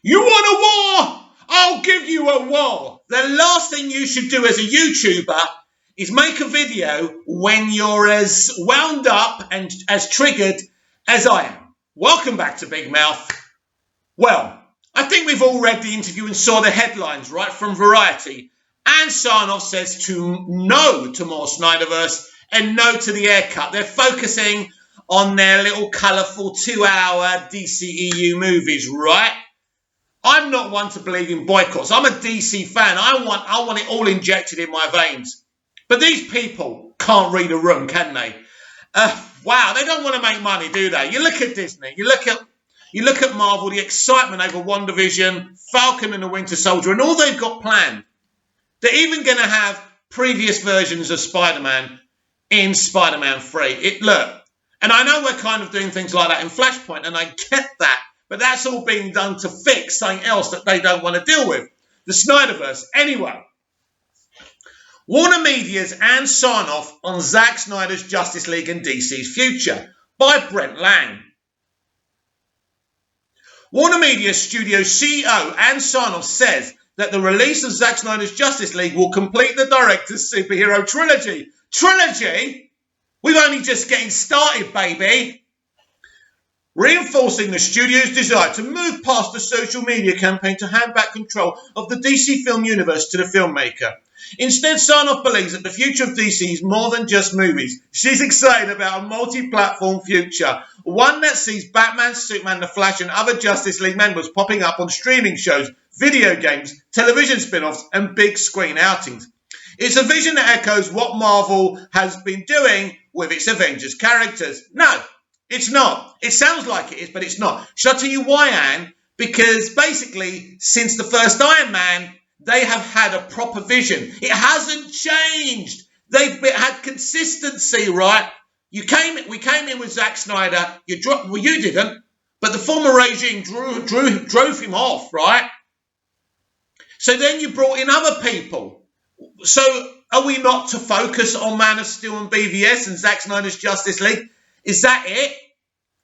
You want a war? I'll give you a war. The last thing you should do as a YouTuber is make a video when you're as wound up and as triggered as I am. Welcome back to Big Mouth. Well, I think we've all read the interview and saw the headlines, right, from Variety. And Sarnoff says no to more Snyderverse and no to the haircut. They're focusing on their little colourful 2-hour DCEU movies, right? I'm not one to believe in boycotts. I'm a DC fan. I want it all injected in my veins. But these people can't read a room, can they? Wow, they don't want to make money, do they? You look at Disney. You look at Marvel, the excitement over WandaVision, Falcon and the Winter Soldier, and all they've got planned. They're even going to have previous versions of Spider-Man in Spider-Man 3. Look, and I know we're kind of doing things like that in Flashpoint, and I get that. But that's all being done to fix something else that they don't want to deal with. The Snyderverse. Anyway, Warner Media's Ann Sarnoff on Zack Snyder's Justice League and DC's future by Brent Lang. Warner Media Studio CEO Ann Sarnoff says that the release of Zack Snyder's Justice League will complete the director's superhero trilogy. Trilogy? We're only just getting started, baby. Reinforcing the studio's desire to move past the social media campaign to hand back control of the DC film universe to the filmmaker. Instead, Sarnoff believes that the future of DC is more than just movies. She's excited about a multi-platform future, one that sees Batman, Superman, The Flash and other Justice League members popping up on streaming shows, video games, television spin-offs and big screen outings. It's a vision that echoes what Marvel has been doing with its Avengers characters. No. It's not. It sounds like it is, but it's not. Shall I tell you why, Anne? Because basically, since the first Iron Man, they have had a proper vision. It hasn't changed. They've had consistency, right? We came in with Zack Snyder. You didn't, but the former regime drove him off, right? So then you brought in other people. So are we not to focus on Man of Steel and BVS and Zack Snyder's Justice League? Is that it?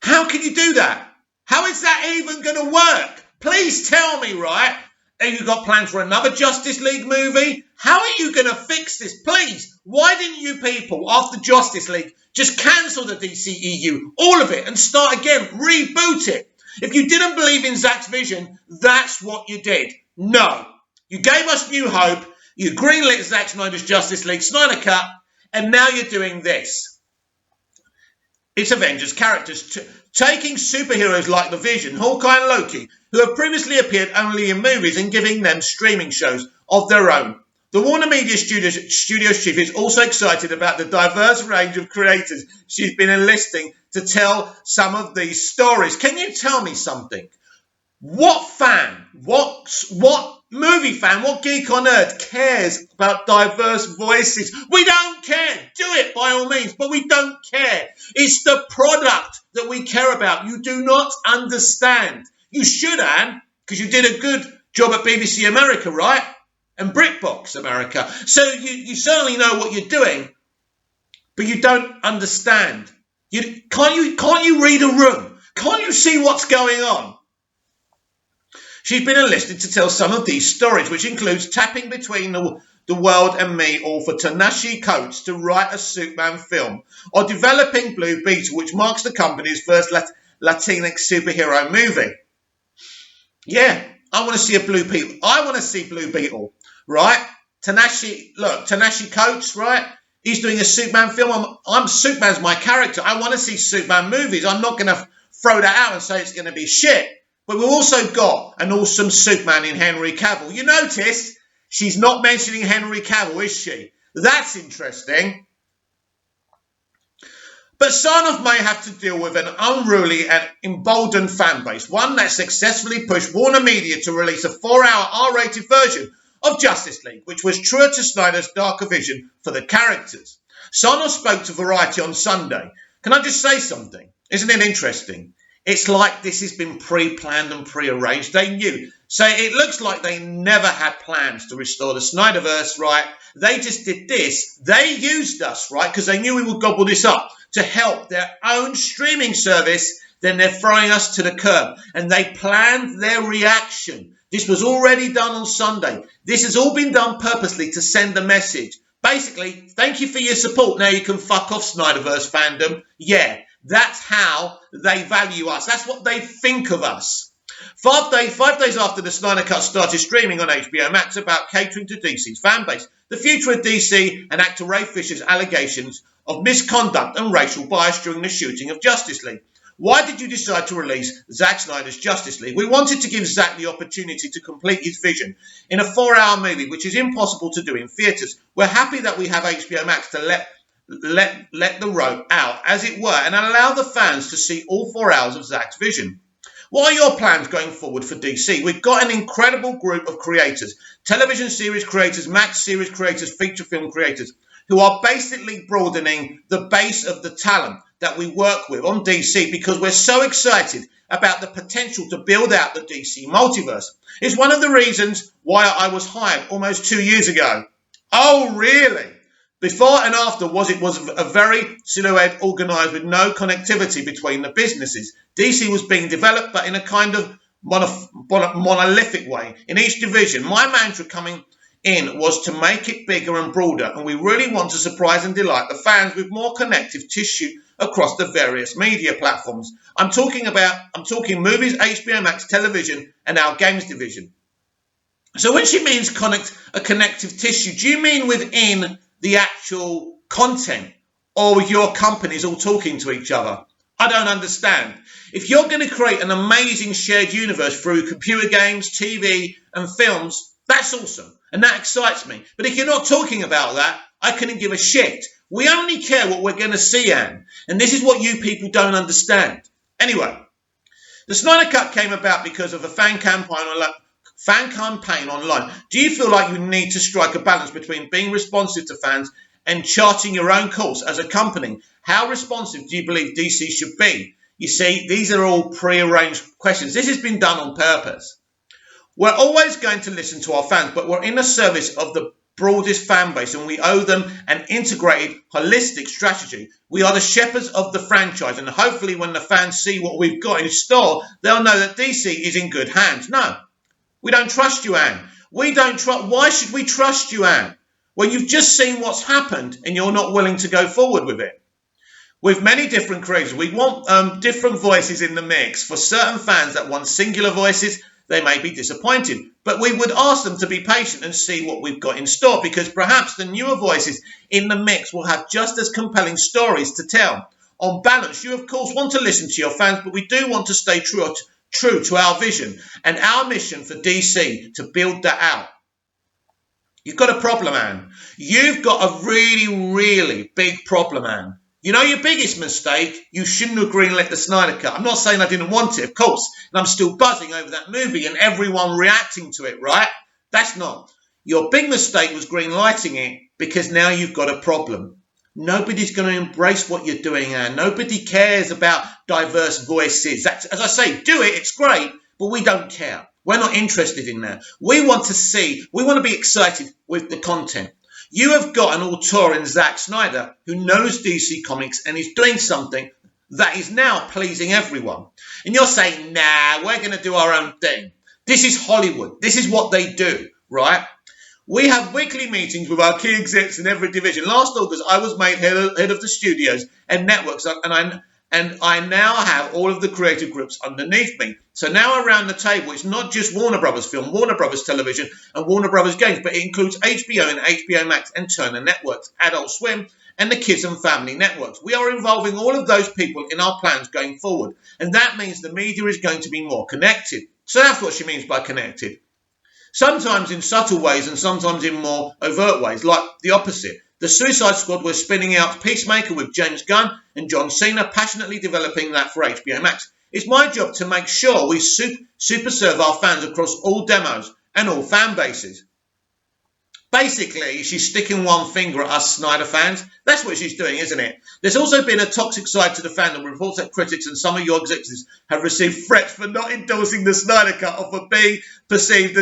How can you do that? How is that even going to work? Please tell me, right? Have you got plans for another Justice League movie? How are you going to fix this? Please, why didn't you people, after Justice League, just cancel the DCEU, all of it, and start again, reboot it? If you didn't believe in Zack's vision, that's what you did. No. You gave us new hope, you greenlit Zack Snyder's Justice League Snyder Cut, and now you're doing this. It's Avengers characters taking superheroes like the Vision, Hawkeye and Loki, who have previously appeared only in movies, and giving them streaming shows of their own. The Warner Media Studios chief is also excited about the diverse range of creators she's been enlisting to tell some of these stories. Can you tell me something? What fan, what movie fan, what geek on earth cares about diverse voices? We don't care. Do it by all means, but we don't care. It's the product that we care about. You do not understand. You should, Anne, because you did a good job at BBC America, right? And BritBox America. So you certainly know what you're doing, but you don't understand. Can't you read a room? Can't you see what's going on? She's been enlisted to tell some of these stories, which includes tapping between the world and me, or for Ta-Nehisi Coates to write a Superman film, or developing Blue Beetle, which marks the company's first Latinx superhero movie. Yeah, I want to see a Blue Beetle. I want to see Blue Beetle, right? Ta-Nehisi Coates, right? He's doing a Superman film. Superman's my character. I want to see Superman movies. I'm not going to throw that out and say it's going to be shit. But we've also got an awesome Superman in Henry Cavill. You notice she's not mentioning Henry Cavill, is she? That's interesting. But Sarnoff may have to deal with an unruly and emboldened fan base, one that successfully pushed Warner Media to release a 4-hour R-rated version of Justice League, which was truer to Snyder's darker vision for the characters. Sarnoff spoke to Variety on Sunday. Can I just say something? Isn't it interesting? It's like this has been pre-planned and pre-arranged. They knew. So it looks like they never had plans to restore the Snyderverse, right? They just did this. They used us, right? Because they knew we would gobble this up to help their own streaming service then they're throwing us to the curb. And they planned their reaction. This was already done on Sunday. This has all been done purposely to send a message. Basically, thank you for your support. Now you can fuck off, Snyderverse fandom. Yeah, that's how they value us. That's what they think of us. 5 days after the Snyder Cut started streaming on HBO Max about catering to DC's fan base, the future of DC and actor Ray Fisher's allegations of misconduct and racial bias during the shooting of Justice League. Why did you decide to release Zack Snyder's Justice League? We wanted to give Zack the opportunity to complete his vision in a 4-hour movie, which is impossible to do in theatres. We're happy that we have HBO Max to let the rope out, as it were, and allow the fans to see all 4 hours of Zack's vision. What are your plans going forward for DC? We've got an incredible group of creators, television series creators, Max series creators, feature film creators, who are basically broadening the base of the talent that we work with on DC because we're so excited about the potential to build out the DC multiverse. It's one of the reasons why I was hired almost 2 years ago. Oh, really? Before and after was a very silhouette organised with no connectivity between the businesses. DC was being developed, but in a kind of monolithic way in each division. My mantra coming in was to make it bigger and broader, and we really want to surprise and delight the fans with more connective tissue across the various media platforms. I'm talking movies, HBO Max, television, and our games division. So when she means a connective tissue, do you mean within the actual content, or with your companies all talking to each other? I don't understand. If you're going to create an amazing shared universe through computer games, TV, and films, that's awesome, and that excites me. But if you're not talking about that, I couldn't give a shit. We only care what we're going to see, Anne, and this is what you people don't understand. Anyway, the Snyder Cut came about because of a fan campaign online. Do you feel like you need to strike a balance between being responsive to fans and charting your own course as a company? How responsive do you believe DC should be? You see, these are all pre-arranged questions. This has been done on purpose. We're always going to listen to our fans, but we're in the service of the broadest fan base, and we owe them an integrated, holistic strategy. We are the shepherds of the franchise, and hopefully when the fans see what we've got in store, they'll know that DC is in good hands. No, we don't trust you, Anne. Why should we trust you, Anne, when you've just seen what's happened and you're not willing to go forward with it? With many different creators, we want different voices in the mix. For certain fans that want singular voices, they may be disappointed. But we would ask them to be patient and see what we've got in store, because perhaps the newer voices in the mix will have just as compelling stories to tell. On balance, you of course want to listen to your fans, but we do want to stay true to our vision and our mission for DC to build that out. You've got a problem, Anne. You've got a really, really big problem, Anne. You know your biggest mistake? You shouldn't have greenlit the Snyder Cut. I'm not saying I didn't want it, of course. And I'm still buzzing over that movie and everyone reacting to it, right? That's not. Your big mistake was greenlighting it because now you've got a problem. Nobody's going to embrace what you're doing, Anne. Nobody cares about diverse voices. That's, as I say, do it. It's great, but we don't care. We're not interested in that. We want to be excited with the content. You have got an auteur in Zack Snyder who knows DC Comics and is doing something that is now pleasing everyone. And you're saying, nah, we're going to do our own thing. This is Hollywood. This is what they do, right? We have weekly meetings with our key execs in every division. Last August, I was made head of the studios and networks, and I now have all of the creative groups underneath me. So now around the table, it's not just Warner Brothers Film, Warner Brothers Television, and Warner Brothers Games, but it includes HBO and HBO Max and Turner Networks, Adult Swim, and the Kids and Family Networks. We are involving all of those people in our plans going forward, and that means the media is going to be more connected. So that's what she means by connected. Sometimes in subtle ways and sometimes in more overt ways, like the opposite. The Suicide Squad, we're spinning out Peacemaker with James Gunn and John Cena, passionately developing that for HBO Max. It's my job to make sure we super serve our fans across all demos and all fan bases. Basically, she's sticking one finger at us Snyder fans. That's what she's doing, isn't it? There's also been a toxic side to the fandom. Reports that critics and some of your executives have received threats for not endorsing the Snyder Cut or for being perceived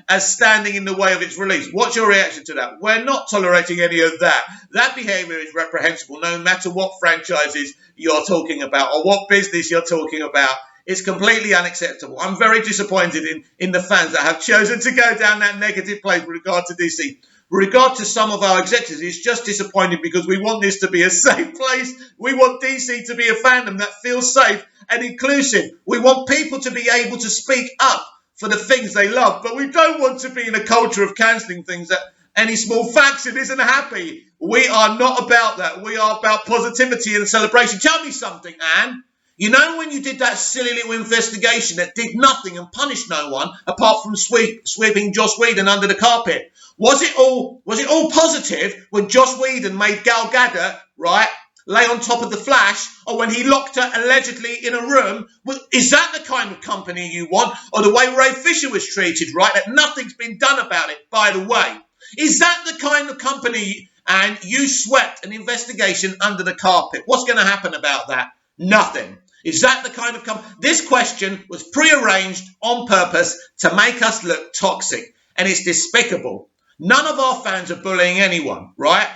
as standing in the way of its release. What's your reaction to that? We're not tolerating any of that. That behaviour is reprehensible, no matter what franchises you're talking about or what business you're talking about. It's completely unacceptable. I'm very disappointed in the fans that have chosen to go down that negative place with regard to DC. With regard to some of our executives, it's just disappointing because we want this to be a safe place. We want DC to be a fandom that feels safe and inclusive. We want people to be able to speak up for the things they love, but we don't want to be in a culture of cancelling things that any small faction isn't happy. We are not about that. We are about positivity and celebration. Tell me something, Anne. You know when you did that silly little investigation that did nothing and punished no one apart from sweeping Joss Whedon under the carpet? Was it all positive when Joss Whedon made Gal Gadot, right, lay on top of the Flash, or when he locked her allegedly in a room? Is that the kind of company you want? Or the way Ray Fisher was treated, right, that nothing's been done about it, by the way? Is that the kind of company, and you swept an investigation under the carpet? What's going to happen about that? Nothing. Is that the kind of company? This question was prearranged on purpose to make us look toxic, and it's despicable. None of our fans are bullying anyone, right?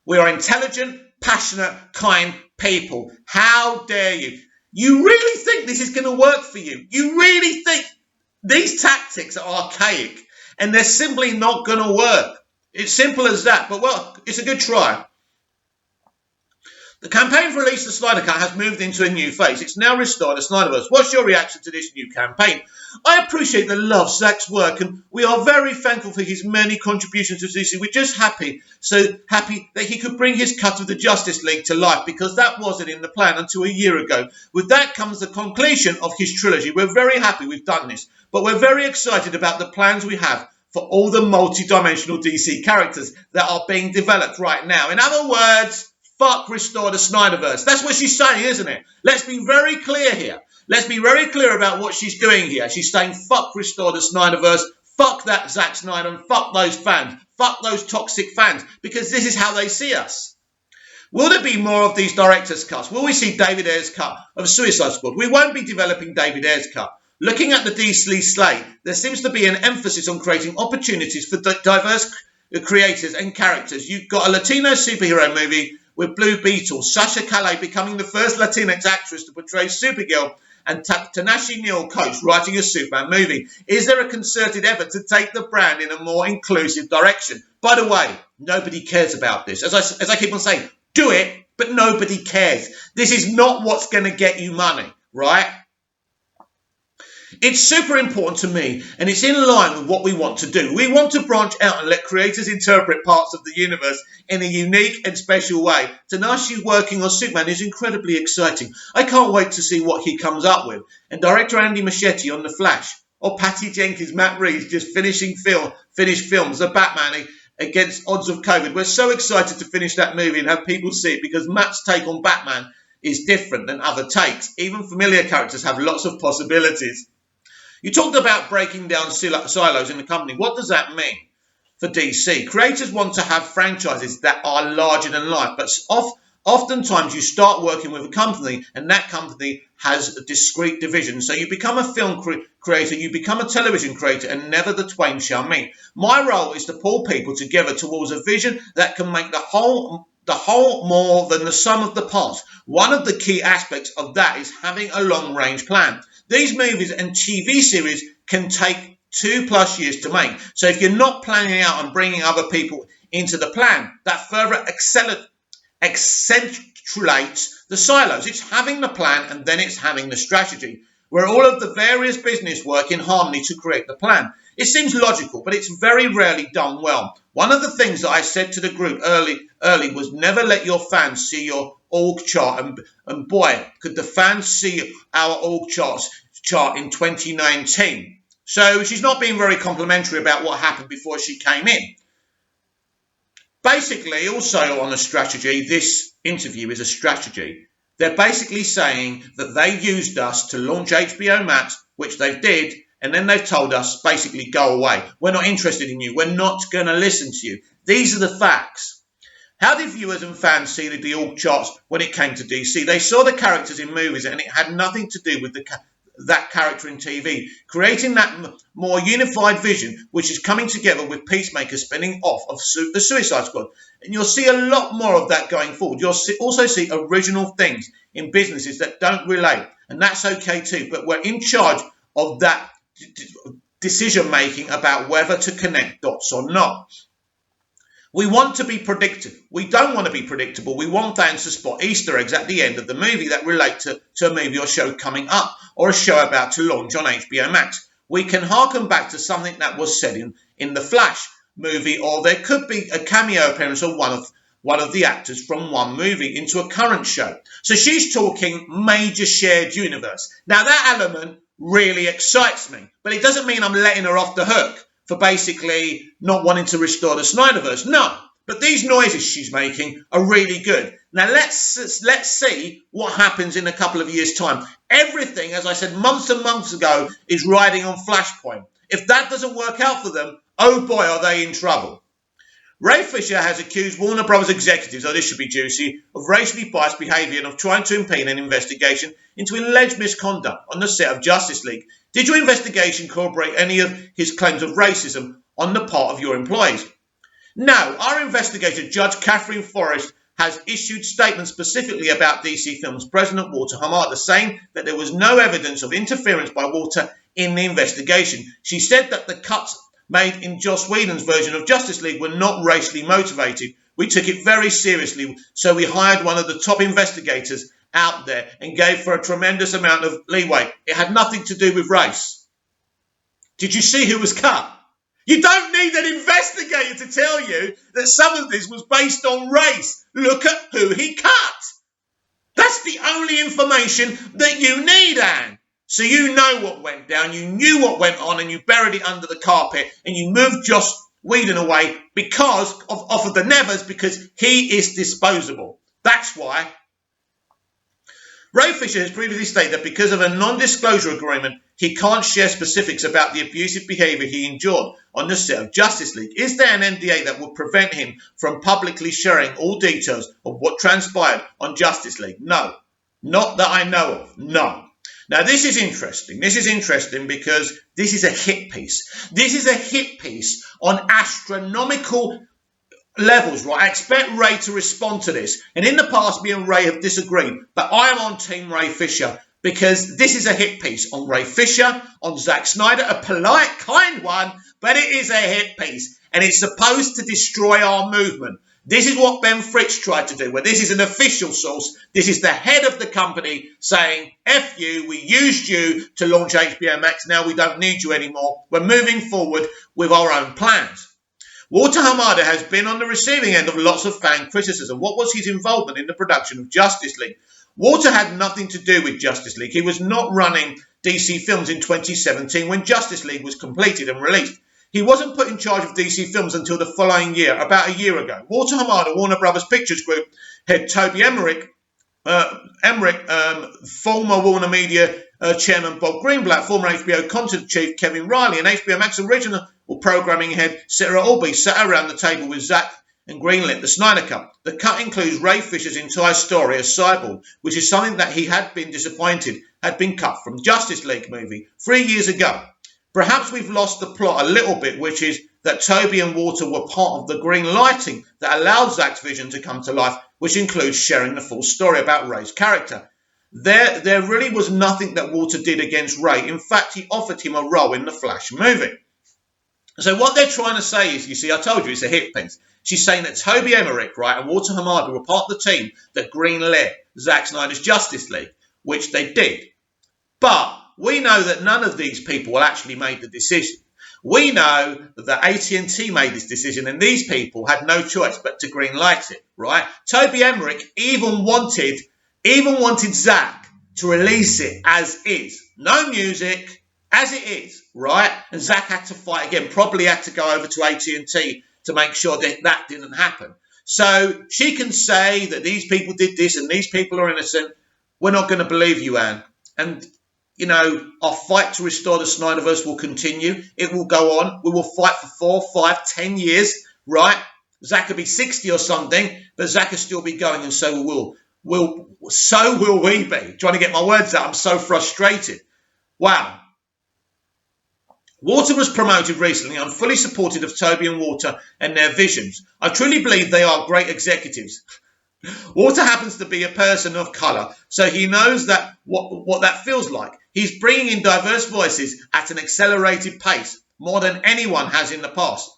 We are intelligent, passionate, kind people. How dare you? You really think this is going to work for you? You really think these tactics are archaic and they're simply not going to work? It's simple as that. But, well, it's a good try. The campaign for release the Snyder Cut has moved into a new phase. It's now restored the Snyderverse. What's your reaction to this new campaign? I appreciate the love Zack's work, and we are very thankful for his many contributions to DC. We're just so happy that he could bring his cut of the Justice League to life, because that wasn't in the plan until a year ago. With that comes the completion of his trilogy. We're very happy we've done this, but we're very excited about the plans we have for all the multi-dimensional DC characters that are being developed right now. In other words, fuck restore the Snyderverse. That's what she's saying, isn't it? Let's be very clear here. Let's be very clear about what she's doing here. She's saying fuck restore the Snyderverse. Fuck that Zack Snyder and fuck those fans. Fuck those toxic fans, because this is how they see us. Will there be more of these director's cuts? Will we see David Ayer's cut of Suicide Squad? We won't be developing David Ayer's cut. Looking at the DC slate, there seems to be an emphasis on creating opportunities for diverse creators and characters. You've got a Latino superhero movie with Blue Beetle, Sasha Calle becoming the first Latinx actress to portray Supergirl, and Tanashi Neal Coates writing a Superman movie. Is there a concerted effort to take the brand in a more inclusive direction? By the way, nobody cares about this. As I keep on saying, do it, but nobody cares. This is not what's going to get you money, right? It's super important to me, and it's in line with what we want to do. We want to branch out and let creators interpret parts of the universe in a unique and special way. Tanashi working on Superman is incredibly exciting. I can't wait to see what he comes up with. And director Andy Muschietti on The Flash, or Patty Jenkins, Matt Reeves just finished films, The Batman Against Odds of COVID. We're so excited to finish that movie and have people see it, because Matt's take on Batman is different than other takes. Even familiar characters have lots of possibilities. You talked about breaking down silos in the company. What does that mean for DC? Creators want to have franchises that are larger than life, but oftentimes you start working with a company and that company has a discrete division. So you become a film creator, you become a television creator, and never the twain shall meet. My role is to pull people together towards a vision that can make the whole more than the sum of the parts. One of the key aspects of that is having a long-range plan. These movies and TV series can take 2+ years to make. So if you're not planning out and bringing other people into the plan, that further accentuates the silos. It's having the plan and then it's having the strategy, where all of the various business work in harmony to create the plan. It seems logical, but it's very rarely done well. One of the things that I said to the group early was never let your fans see your org chart. And boy, could the fans see our org chart in 2019. So she's not being very complimentary about what happened before she came in. Basically, also on the strategy, this interview is a strategy. They're basically saying that they used us to launch HBO Max, which they did, And then they've told us, basically, go away. We're not interested in you. We're not going to listen to you. These are the facts. How did viewers and fans see the org charts when it came to DC? They saw the characters in movies and it had nothing to do with that character in TV, creating that more unified vision, which is coming together with Peacemaker spinning off of the Suicide Squad. And you'll see a lot more of that going forward. You'll also see original things in businesses that don't relate, and that's okay too. But we're in charge of that decision making about whether to connect dots or not. We want to be predictive. We don't want to be predictable. We want fans to spot Easter eggs at the end of the movie that relate to a movie or show coming up, or a show about to launch on HBO Max. We can harken back to something that was said in the Flash movie, or there could be a cameo appearance of one of the actors from one movie into a current show. So she's talking major shared universe. Now that element really excites me, but it doesn't mean I'm letting her off the hook for basically not wanting to restore the Snyderverse. No, but these noises she's making are really good. Now let's see what happens in a couple of years' time. Everything, as I said months and months ago, is riding on Flashpoint. If that doesn't work out for them, oh boy, are they in trouble. Ray Fisher has accused Warner Brothers executives, this should be juicy, of racially biased behaviour and of trying to impede an investigation into alleged misconduct on the set of Justice League. Did your investigation corroborate any of his claims of racism on the part of your employees? No, our investigator, Judge Catherine Forrest, has issued statements specifically about DC Films President Walter Hamada, saying that there was no evidence of interference by Walter in the investigation. She said that the cuts made in Joss Whedon's version of Justice League were not racially motivated. We took it very seriously, so we hired one of the top investigators out there and gave her a tremendous amount of leeway. It had nothing to do with race. Did you see who was cut? You don't need an investigator to tell you that some of this was based on race. Look at who he cut. That's the only information that you need, Anne. So you know what went down, you knew what went on, and you buried it under the carpet, and you moved Joss Whedon away because of the Nevers, because he is disposable. That's why. Ray Fisher has previously stated that because of a non-disclosure agreement, he can't share specifics about the abusive behaviour he endured on the set of Justice League. Is there an NDA that would prevent him from publicly sharing all details of what transpired on Justice League? No. Not that I know of. No. Now, this is interesting. This is interesting because this is a hit piece. This is a hit piece on astronomical levels, right? I expect Ray to respond to this. And in the past, me and Ray have disagreed. But I am on Team Ray Fisher because this is a hit piece on Ray Fisher, on Zack Snyder, a polite, kind one, but it is a hit piece. And it's supposed to destroy our movement. This is what Ben Fritz tried to do, where this is an official source. This is the head of the company saying, F you, we used you to launch HBO Max. Now we don't need you anymore. We're moving forward with our own plans. Walter Hamada has been on the receiving end of lots of fan criticism. What was his involvement in the production of Justice League? Walter had nothing to do with Justice League. He was not running DC Films in 2017 when Justice League was completed and released. He wasn't put in charge of DC Films until the following year, about a year ago. Walter Hamada, Warner Brothers Pictures Group head Toby Emmerich, former Warner Media chairman Bob Greenblatt, former HBO content chief Kevin Riley, and HBO Max original programming head Sarah Albee sat around the table with Zack and greenlit the Snyder Cut. The cut includes Ray Fisher's entire story as Cyborg, which is something that he had been disappointed had been cut from Justice League movie 3 years ago. Perhaps we've lost the plot a little bit, which is that Toby and Walter were part of the green lighting that allowed Zack's vision to come to life, which includes sharing the full story about Ray's character. There really was nothing that Walter did against Ray. In fact, he offered him a role in the Flash movie. So what they're trying to say is, you see, I told you it's a hit piece. She's saying that Toby Emmerich, right, and Walter Hamada were part of the team that greenlit Zack Snyder's Justice League, which they did. But we know that none of these people actually made the decision. We know that AT&T made this decision, and these people had no choice but to greenlight it, right? Toby Emmerich even wanted Zack to release it as is. No music, as it is, right? And Zack had to fight again, probably had to go over to AT&T to make sure that that didn't happen. So she can say that these people did this and these people are innocent. We're not going to believe you, Anne. And our fight to restore the Snyderverse will continue. It will go on. We will fight for 4, 5, 10 years, right? Zack will be 60 or something, but Zack will still be going, and so so will we be. Trying to get my words out. I'm so frustrated. Wow. Walter was promoted recently. I'm fully supportive of Toby and Walter and their visions. I truly believe they are great executives. Walter happens to be a person of colour, so he knows that what that feels like. He's bringing in diverse voices at an accelerated pace, more than anyone has in the past.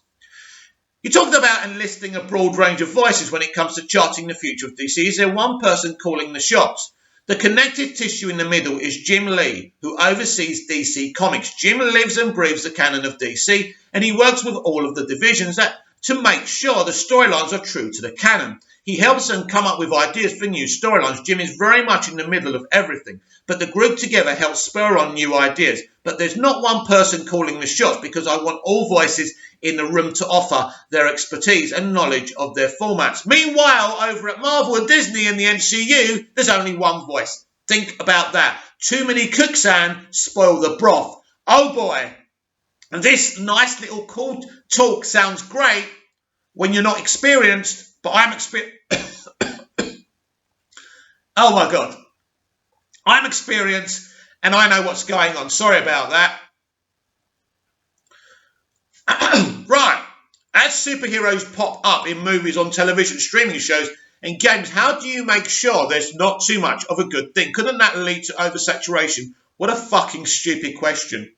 You talked about enlisting a broad range of voices when it comes to charting the future of DC. Is there one person calling the shots? The connective tissue in the middle is Jim Lee, who oversees DC Comics. Jim lives and breathes the canon of DC, and he works with all of the divisions to make sure the storylines are true to the canon. He helps them come up with ideas for new storylines. Jim is very much in the middle of everything, but the group together helps spur on new ideas. But there's not one person calling the shots, because I want all voices in the room to offer their expertise and knowledge of their formats. Meanwhile, over at Marvel and Disney and the MCU, there's only one voice. Think about that. Too many cooks and spoil the broth. Oh boy. And this nice little cool talk sounds great when you're not experienced, but I'm experienced. Oh my God. I'm experienced and I know what's going on. Sorry about that. Right. As superheroes pop up in movies, on television, streaming shows and games, how do you make sure there's not too much of a good thing? Couldn't that lead to oversaturation? What a fucking stupid question.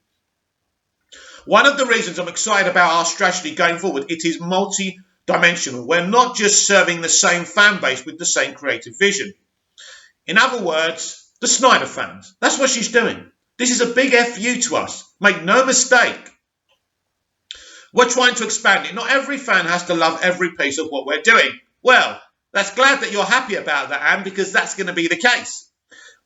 One of the reasons I'm excited about our strategy going forward, it is multi-dimensional. We're not just serving the same fan base with the same creative vision. In other words, the Snyder fans. That's what she's doing. This is a big FU to us. Make no mistake. We're trying to expand it. Not every fan has to love every piece of what we're doing. Well, that's glad that you're happy about that, Anne, because that's going to be the case.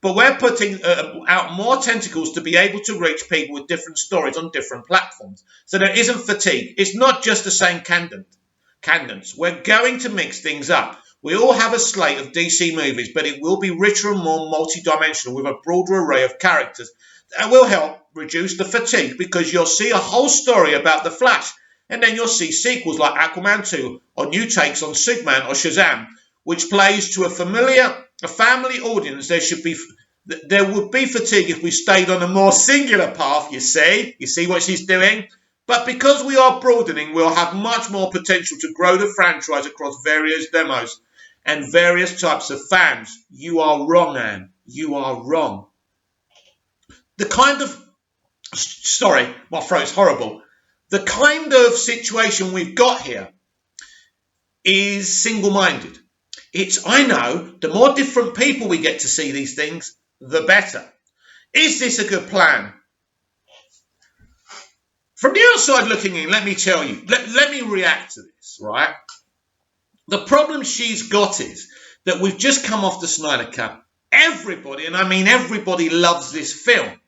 But we're putting out more tentacles to be able to reach people with different stories on different platforms. So there isn't fatigue. It's not just the same cadence. We're going to mix things up. We all have a slate of DC movies, but it will be richer and more multi-dimensional with a broader array of characters. That will help reduce the fatigue, because you'll see a whole story about the Flash, and then you'll see sequels like Aquaman 2 or new takes on Superman or Shazam, which plays to a family audience. There would be fatigue if we stayed on a more singular path, you see what she's doing? But because we are broadening, we'll have much more potential to grow the franchise across various demos and various types of fans. You are wrong, Anne. You are wrong. The kind of... Sorry, my throat's horrible. The kind of situation we've got here is single-minded. I know, the more different people we get to see these things, the better. Is this a good plan? From the outside looking in, let me tell you, let me react to this, right? The problem she's got is that we've just come off the Snyder Cut. Everybody, and I mean everybody, loves this film.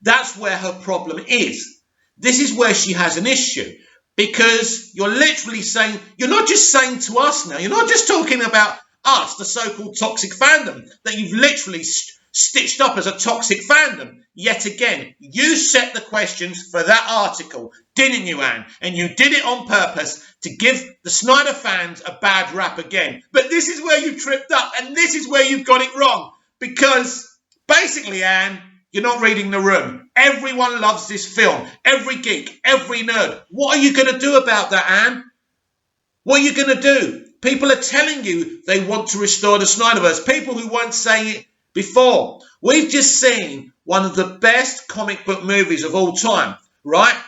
That's where her problem is. This is where she has an issue, because you're literally saying, you're not just saying to us now, you're not just talking about us, the so-called toxic fandom, that you've literally stitched up as a toxic fandom. Yet again, you set the questions for that article, didn't you, Anne? And you did it on purpose to give the Snyder fans a bad rap again. But this is where you tripped up, and this is where you've got it wrong. Because basically, Anne, you're not reading the room. Everyone loves this film. Every geek, every nerd. What are you going to do about that, Anne? What are you going to do? People are telling you they want to restore the Snyderverse. People who weren't saying it before. We've just seen one of the best comic book movies of all time, right?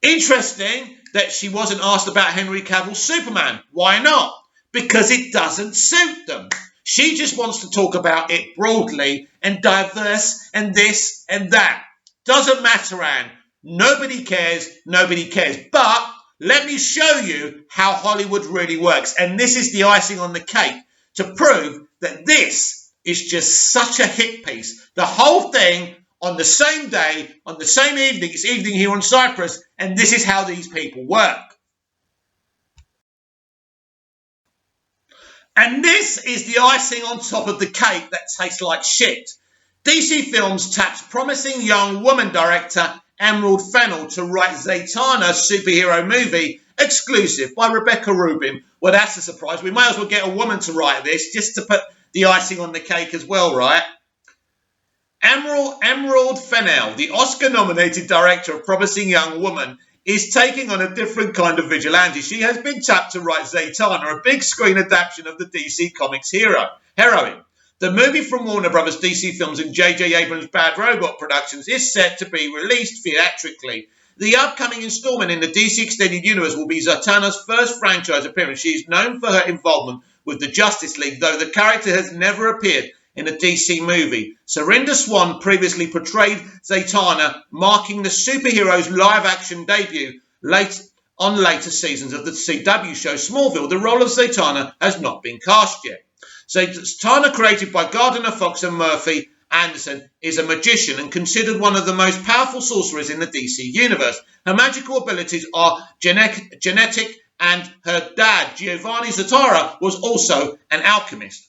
Interesting that she wasn't asked about Henry Cavill's Superman. Why not? Because it doesn't suit them. She just wants to talk about it broadly and diverse and this and that. Doesn't matter, Anne. Nobody cares. Nobody cares. But let me show you how Hollywood really works. And this is the icing on the cake to prove that this is just such a hit piece. The whole thing on the same day, on the same evening. It's evening here on Cyprus. And this is how these people work. And this is the icing on top of the cake that tastes like shit. DC Films taps promising young woman director Emerald Fennell to write Zatanna superhero movie exclusive by Rebecca Rubin. Well, that's a surprise. We might as well get a woman to write this just to put the icing on the cake as well, right? Emerald Fennell, the Oscar-nominated director of Promising Young Woman, is taking on a different kind of vigilante. She has been tapped to write Zatanna, a big-screen adaptation of the DC Comics heroine. The movie from Warner Brothers DC Films and J.J. Abrams' Bad Robot Productions is set to be released theatrically. The upcoming installment in the DC Extended Universe will be Zatanna's first franchise appearance. She is known for her involvement with the Justice League, though the character has never appeared in a DC movie. Surinder Swan previously portrayed Zatanna, marking the superhero's live-action debut on later seasons of the CW show Smallville. The role of Zatanna has not been cast yet. Zatanna, created by Gardner Fox and Murphy Anderson, is a magician and considered one of the most powerful sorcerers in the DC universe. Her magical abilities are genetic, and her dad, Giovanni Zattara, was also an alchemist.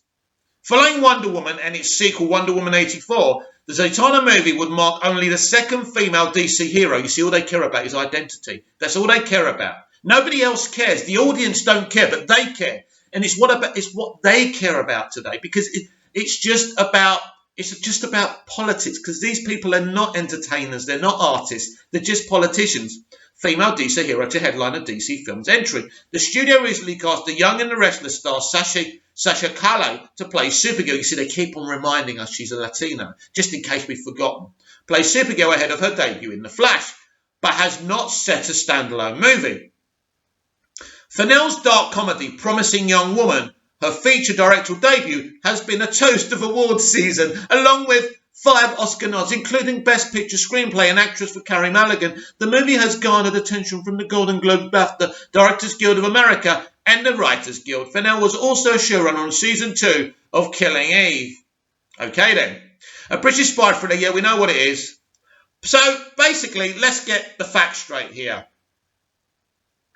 Following Wonder Woman and its sequel, Wonder Woman 84, the Zatanna movie would mark only the second female DC hero. You see, all they care about is identity. That's all they care about. Nobody else cares. The audience don't care, but they care. And it's what they care about today, because it's just about politics, because these people are not entertainers. They're not artists. They're just politicians. Female DC hero to headline a DC Films entry. The studio recently cast the Young and the Restless star Sasha Calle to play Supergirl. You see, they keep on reminding us she's a Latina, just in case we've forgotten. Play Supergirl ahead of her debut in The Flash, but has not set a standalone movie. Fennell's dark comedy, Promising Young Woman, her feature directorial debut, has been a toast of awards season, along with 5 Oscar nods, including Best Picture Screenplay and Actress for Carey Mulligan. The movie has garnered attention from the Golden Globe, BAFTA, Directors Guild of America, and the Writers Guild. Fennell was also a showrunner on season 2 of Killing Eve. Okay then. A British spy thriller, yeah, we know what it is. So basically, let's get the facts straight here.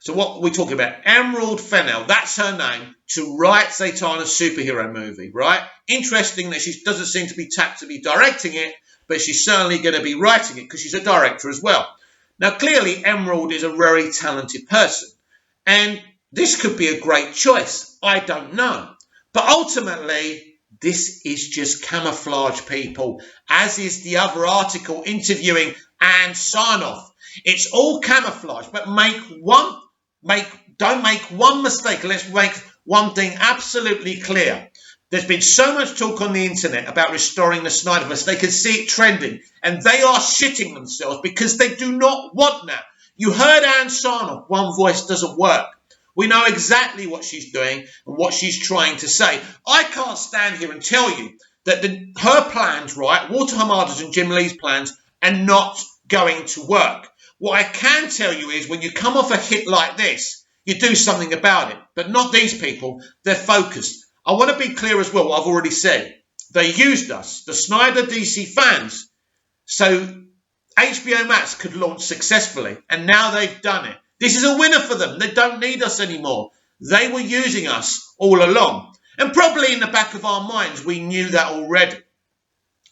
So what are we talking about? Emerald Fennell, that's her name, to write Zatanna's superhero movie, right? Interesting that she doesn't seem to be tapped to be directing it, but she's certainly going to be writing it because she's a director as well. Now, clearly, Emerald is a very talented person, and this could be a great choice. I don't know. But ultimately, this is just camouflage, people, as is the other article interviewing Anne Sarnoff. It's all camouflage, but don't make one mistake. Let's make one thing absolutely clear. There's been so much talk on the internet about restoring the Snyderverse. They can see it trending, and they are shitting themselves because they do not want that. You heard Anne Sarnoff. One voice doesn't work. We know exactly what she's doing and what she's trying to say. I can't stand here and tell you that her plans, right, Walter Hamada's and Jim Lee's plans, are not going to work. What I can tell you is when you come off a hit like this, you do something about it. But not these people. They're focused. I want to be clear as well what I've already said. They used us, the Snyder DC fans, so HBO Max could launch successfully. And now they've done it. This is a winner for them. They don't need us anymore. They were using us all along. And probably in the back of our minds, we knew that already.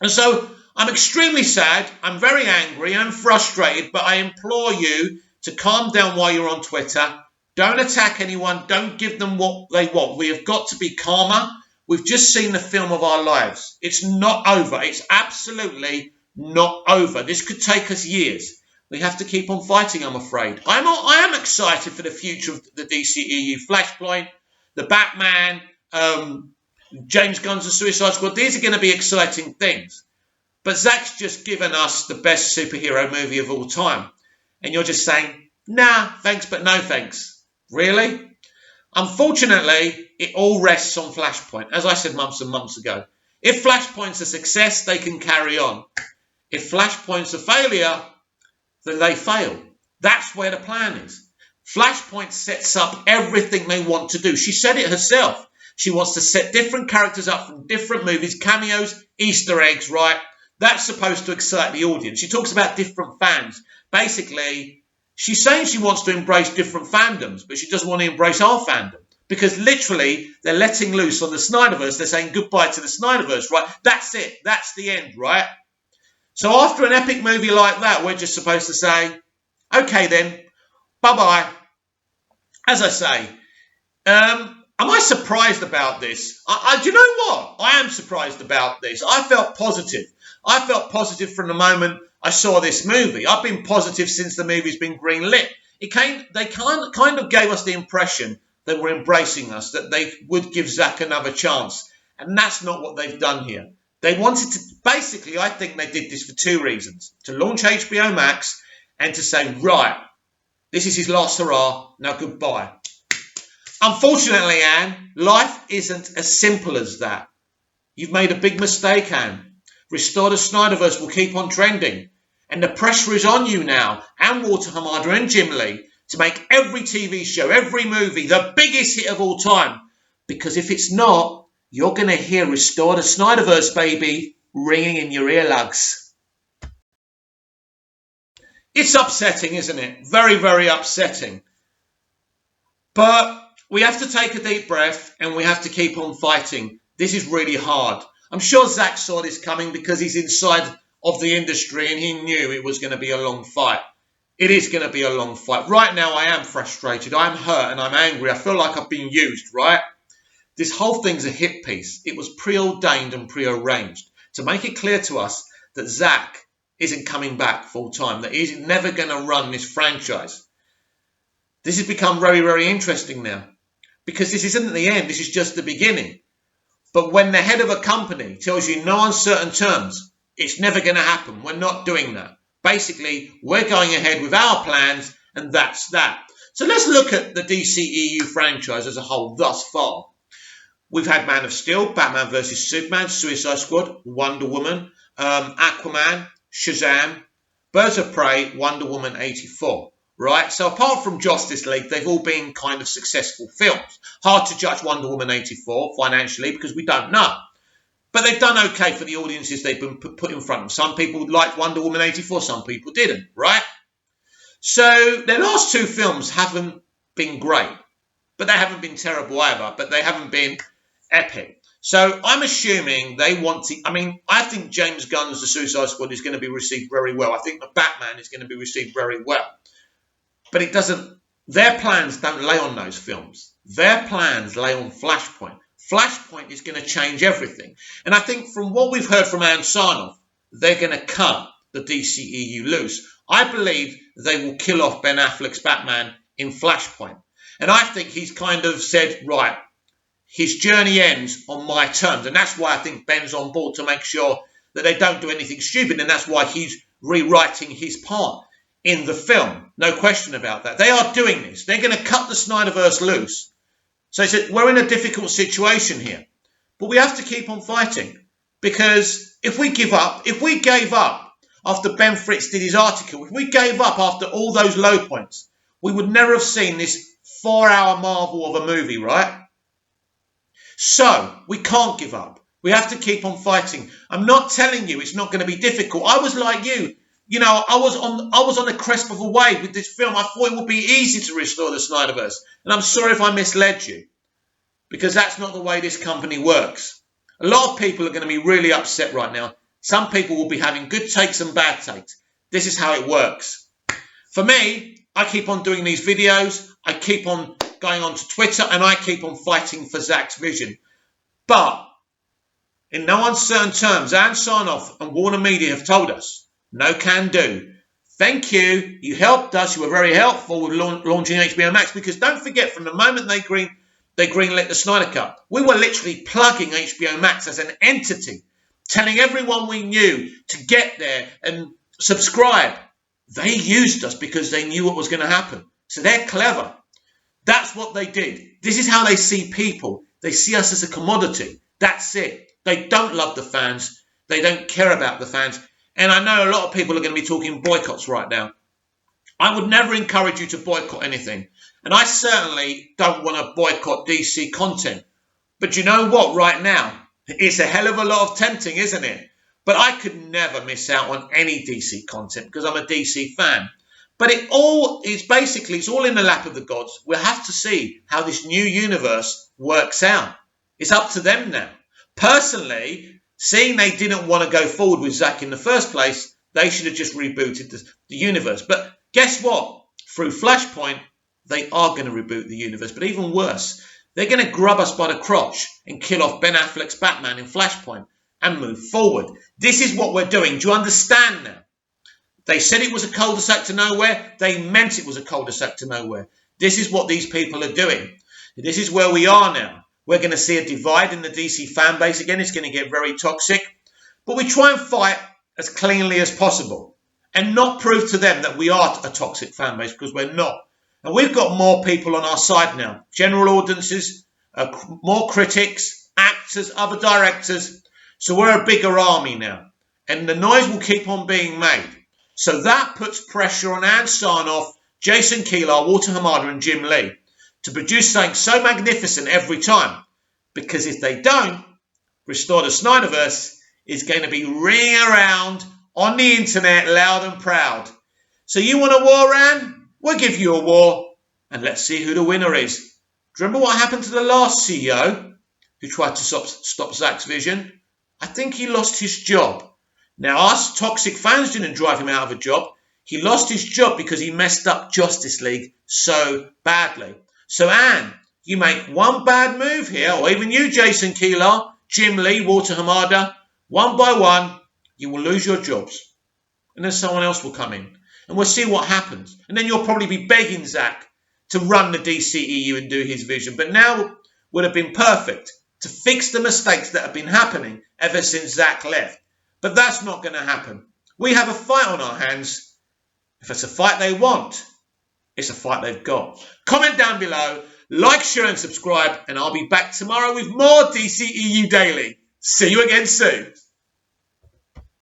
And so I'm extremely sad. I'm very angry and frustrated, but I implore you to calm down while you're on Twitter. Don't attack anyone. Don't give them what they want. We have got to be calmer. We've just seen the film of our lives. It's not over. It's absolutely not over. This could take us years. We have to keep on fighting, I'm afraid. I am excited for the future of the DCEU. Flashpoint, the Batman, James Gunn's The Suicide Squad. These are going to be exciting things. But Zack's just given us the best superhero movie of all time. And you're just saying, nah, thanks, but no thanks. Really? Unfortunately, it all rests on Flashpoint. As I said months and months ago. If Flashpoint's a success, they can carry on. If Flashpoint's a failure, then they fail. That's where the plan is. Flashpoint sets up everything they want to do. She said it herself. She wants to set different characters up from different movies, cameos, Easter eggs, right? That's supposed to excite the audience. She talks about different fans. Basically, she's saying she wants to embrace different fandoms, but she doesn't want to embrace our fandom. Because literally, they're letting loose on the Snyderverse. They're saying goodbye to the Snyderverse, right? That's it. That's the end, right? So after an epic movie like that, we're just supposed to say, okay then, bye-bye. As I say, am I surprised about this? Do you know what? I am surprised about this. I felt positive. I felt positive from the moment I saw this movie. I've been positive since the movie's been greenlit. They kind of gave us the impression they were embracing us, that they would give Zack another chance. And that's not what they've done here. They wanted to, basically, I think they did this for two reasons. To launch HBO Max and to say, right, this is his last hurrah, now goodbye. Unfortunately, Anne, life isn't as simple as that. You've made a big mistake, Anne. Restore the Snyderverse will keep on trending. And the pressure is on you now, and Walter Hamada and Jim Lee, to make every TV show, every movie, the biggest hit of all time. Because if it's not, you're going to hear Restore the Snyderverse, baby, ringing in your earlugs. It's upsetting, isn't it? Very, very upsetting. But we have to take a deep breath and we have to keep on fighting. This is really hard. I'm sure Zack saw this coming because he's inside of the industry and he knew it was going to be a long fight. It is going to be a long fight. Right now, I am frustrated. I'm hurt and I'm angry. I feel like I've been used, right? This whole thing's a hit piece. It was preordained and prearranged to make it clear to us that Zack isn't coming back full time, that he's never going to run this franchise. This has become very, very interesting now because this isn't the end. This is just the beginning. But when the head of a company tells you no uncertain terms, it's never going to happen. We're not doing that. Basically, we're going ahead with our plans, and that's that. So let's look at the DCEU franchise as a whole thus far. We've had Man of Steel, Batman vs. Superman, Suicide Squad, Wonder Woman, Aquaman, Shazam, Birds of Prey, Wonder Woman 84. Right? So apart from Justice League, they've all been kind of successful films. Hard to judge Wonder Woman 84 financially because we don't know. But they've done okay for the audiences they've been put in front of. Some people liked Wonder Woman 84, some people didn't, right? So their last two films haven't been great. But they haven't been terrible either. But they haven't been epic. So I'm assuming they want to... I think James Gunn's The Suicide Squad is going to be received very well. I think the Batman is going to be received very well. But it doesn't... Their plans don't lay on those films. Their plans lay on Flashpoint. Flashpoint is going to change everything. And I think from what we've heard from Ann Sarnoff, they're going to cut the DCEU loose. I believe they will kill off Ben Affleck's Batman in Flashpoint. And I think he's kind of said, right, his journey ends on my terms. And that's why I think Ben's on board to make sure that they don't do anything stupid. And that's why he's rewriting his part in the film. No question about that. They are doing this. They're going to cut the Snyderverse loose. So he said, we're in a difficult situation here. But we have to keep on fighting. Because if we gave up after Ben Fritz did his article, if we gave up after all those low points, we would never have seen this 4-hour marvel of a movie, right? So, we can't give up. We have to keep on fighting. I'm not telling you it's not going to be difficult. I was like you. You know, I was on the crest of a wave with this film. I thought it would be easy to restore the Snyderverse. And I'm sorry if I misled you. Because that's not the way this company works. A lot of people are going to be really upset right now. Some people will be having good takes and bad takes. This is how it works. For me, I keep on doing these videos. I keep on going on to Twitter. And I keep on fighting for Zack's vision. But, in no uncertain terms, Ann Sarnoff and Warner Media have told us, no can do. Thank you. You helped us. You were very helpful with launching HBO Max. Because don't forget, from the moment they greenlit the Snyder Cut, we were literally plugging HBO Max as an entity, telling everyone we knew to get there and subscribe. They used us because they knew what was going to happen. So they're clever. That's what they did. This is how they see people. They see us as a commodity. That's it. They don't love the fans. They don't care about the fans. And I know a lot of people are going to be talking boycotts right now. I would never encourage you to boycott anything. And I certainly don't want to boycott DC content. But you know what? Right now, it's a hell of a lot of tempting, isn't it? But I could never miss out on any DC content because I'm a DC fan. But it's all in the lap of the gods. We'll have to see how this new universe works out. It's up to them now. Personally, seeing they didn't want to go forward with Zack in the first place, they should have just rebooted the universe. But guess what? Through Flashpoint, they are going to reboot the universe. But even worse, they're going to grab us by the crotch and kill off Ben Affleck's Batman in Flashpoint and move forward. This is what we're doing. Do you understand now? They said it was a cul-de-sac to nowhere. They meant it was a cul-de-sac to nowhere. This is what these people are doing. This is where we are now. We're going to see a divide in the DC fan base again. It's going to get very toxic. But we try and fight as cleanly as possible and not prove to them that we are a toxic fan base, because we're not. And we've got more people on our side now. General audiences, more critics, actors, other directors. So we're a bigger army now. And the noise will keep on being made. So that puts pressure on Ann Sarnoff, Jason Kilar, Walter Hamada and Jim Lee to produce something so magnificent every time. Because if they don't, Restore the Snyderverse is going to be ringing around on the internet loud and proud. So you want a war, Ann? We'll give you a war. And let's see who the winner is. Do you remember what happened to the last CEO who tried to stop Zack's vision? I think he lost his job. Now, us toxic fans didn't drive him out of a job. He lost his job because he messed up Justice League so badly. So, Ann, you make one bad move here, or even you, Jason Kilar, Jim Lee, Walter Hamada, one by one, you will lose your jobs. And then someone else will come in. And we'll see what happens. And then you'll probably be begging Zack to run the DCEU and do his vision. But now would have been perfect to fix the mistakes that have been happening ever since Zack left. But that's not going to happen. We have a fight on our hands. If it's a fight they want, it's a fight they've got. Comment down below, like, share and subscribe, and I'll be back tomorrow with more DCEU Daily. See you again soon.